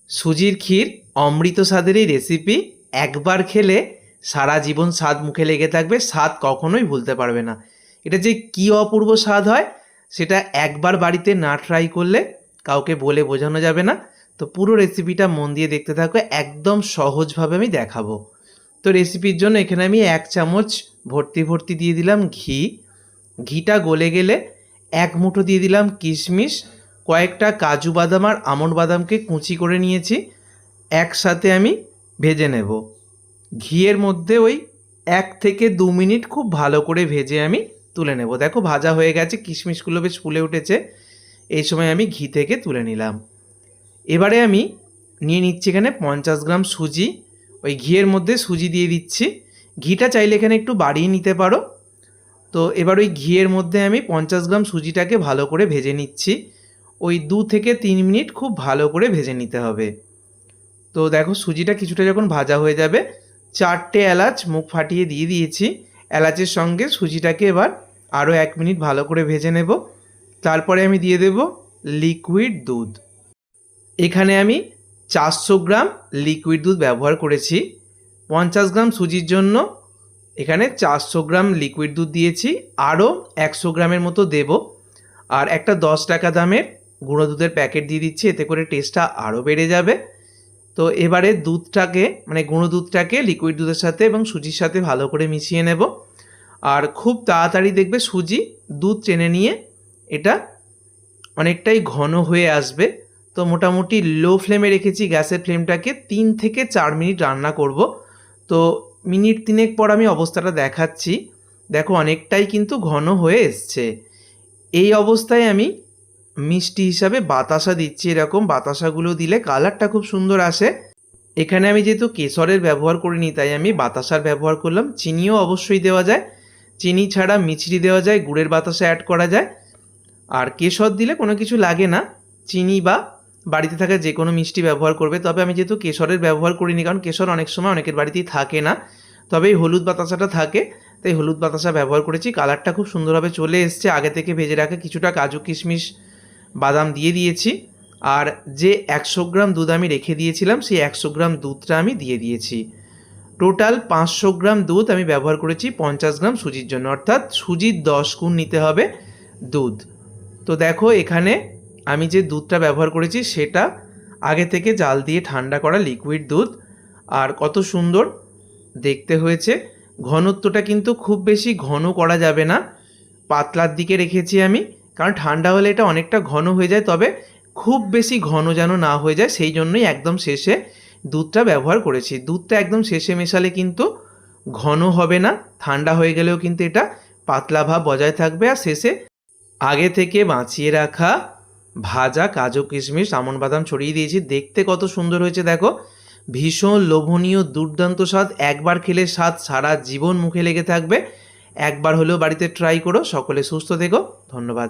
সুজির ক্ষীর অমৃত স্বাদের এই রেসিপি একবার খেলে সারা জীবন স্বাদ মুখে লেগে থাকবে, স্বাদ কখনোই ভুলতে পারবে না। এটা যে কী অপূর্ব স্বাদ হয় সেটা একবার বাড়িতে না ট্রাই করলে কাউকে বলে বোঝানো যাবে না। তো পুরো রেসিপিটা মন দিয়ে দেখতে থাকো, একদম সহজভাবে আমি দেখাবো। তো রেসিপির জন্য এখানে আমি 1 চামচ ভর্তি ভর্তি দিয়ে দিলাম ঘি। ঘিটা গলে গেলে 1 মুঠো দিয়ে দিলাম কিশমিশ, কয়েকটা কাজু বাদাম আর আমন্ড বাদামকে কুচি করে নিয়েছি, একসাথে আমি ভেজে নেব। ঘিয়ের মধ্যে ওই 1 থেকে 2 মিনিট খুব ভালো করে ভেজে আমি তুলে নেব। দেখো ভাজা হয়ে গেছে, কিশমিশগুলো বেশ ফুলে উঠেছে। এই সময় আমি ঘি থেকে তুলে নিলাম। এবারে আমি নিয়ে নিচ্ছি এখানে 50 গ্রাম সুজি। ওই ঘিয়ের মধ্যে সুজি দিয়ে দিচ্ছি। ঘিটা চাইলে এখানে একটু বাড়িয়ে নিতে পারো। তো এবার ওই ঘিয়ের মধ্যে আমি 50 গ্রাম সুজিটাকে ভালো করে ভেজে নিচ্ছি। ওই 2 থেকে 3 মিনিট খুব ভালো করে ভেজে নিতে হবে। তো দেখো সুজিটা কিছুটা যখন ভাজা হয়ে যাবে, 4টে এলাচ মুখ ফাটিয়ে দিয়ে দিয়েছি। এলাচের সঙ্গে সুজিটাকে এবার আরও 1 মিনিট ভালো করে ভেজে নেব। তারপরে আমি দিয়ে দেব লিকুইড দুধ। এখানে আমি 400 গ্রাম লিকুইড দুধ ব্যবহার করেছি। 50 গ্রাম সুজির জন্য এখানে 400 গ্রাম লিকুইড দুধ দিয়েছি, আরও 100 গ্রামের মতো দেব। আর একটা 10 টাকা দামের গুঁড়ো দুধের প্যাকেট দিয়ে দিচ্ছি, এতে করে টেস্টটা আরও বেড়ে যাবে। তো এবারে দুধটাকে মানে গুঁড়ো দুধটাকে লিকুইড দুধের সাথে এবং সুজির সাথে ভালো করে মিশিয়ে নেব। আর খুব তাড়াতাড়ি দেখবে সুজি দুধ টেনে নিয়ে এটা অনেকটাই ঘন হয়ে আসবে। তো মোটামুটি লো ফ্লেমে রেখেছি গ্যাসের ফ্লেমটাকে, 3 থেকে 4 মিনিট রান্না করব। তো মিনিট 3 পর আমি অবস্থাটা দেখাচ্ছি। দেখো অনেকটাই কিন্তু ঘন হয়ে এসছে। এই অবস্থায় আমি মিষ্টি হিসাবে বাতাসা দিচ্ছি। এরকম বাতাসাগুলো দিলে কালারটা খুব সুন্দর আসে। এখানে আমি যেহেতু কেশরের ব্যবহার করিনি তাই আমি বাতাসার ব্যবহার করলাম। চিনিও অবশ্যই দেওয়া যায়, চিনি ছাড়া মিছরি দেওয়া যায়, গুড়ের বাতাসা অ্যাড করা যায়। আর কেশর দিলে কোনো কিছু লাগে না, চিনি বা বাড়িতে থাকা যে কোনো মিষ্টি ব্যবহার করবে। তবে আমি যেহেতু কেশরের ব্যবহার করিনি, কারণ কেশর অনেক সময় অনেকের বাড়িতেই থাকে না, তবে এই হলুদ বাতাসাটা থাকে, তাই হলুদ বাতাসা ব্যবহার করেছি। কালারটা খুব সুন্দরভাবে চলে এসছে। আগে থেকে ভেজে রাখা কিছুটা কাজু কিশমিশ বাদাম দিয়ে দিয়েছি। আর যে 100 গ্রাম দুধ আমি রেখে দিয়েছিলাম সেই 100 গ্রাম দুধটা আমি দিয়ে দিয়েছি। টোটাল 500 গ্রাম দুধ আমি ব্যবহার করেছি 50 গ্রাম সুজির জন্য, অর্থাৎ সুজির 10 গুণ নিতে হবে দুধ। তো দেখো এখানে আমি যে দুধটা ব্যবহার করেছি সেটা আগে থেকে জাল দিয়ে ঠান্ডা করা লিকুইড দুধ। আর কত সুন্দর দেখতে হয়েছে। ঘনত্বটা কিন্তু খুব বেশি ঘন করা যাবে না, পাতলার দিকে রেখেছি আমি, কারণ ঠান্ডা হলে এটা অনেকটা ঘন হয়ে যায়। তবে খুব বেশি ঘন যেন না হয়ে যায়, সেই জন্যই একদম শেষে দুধটা ব্যবহার করেছি। দুধটা একদম শেষে মেশালে কিন্তু ঘন হবে না, ঠান্ডা হয়ে গেলেও কিন্তু এটা পাতলা ভাব বজায় থাকবে। আর শেষে আগে থেকে বাঁচিয়ে রাখা ভাজা কাজু কিশমিশ আমন্ড বাদাম ছড়িয়ে দিয়েছি। দেখতে কত সুন্দর হয়েছে দেখো, ভীষণ লোভনীয় দুর্দান্ত স্বাদ। একবার খেলে স্বাদ সারা জীবন মুখে লেগে থাকবে। একবার হলেও বাড়িতে ট্রাই করো। সকলে সুস্থ থেকো, ধন্যবাদ।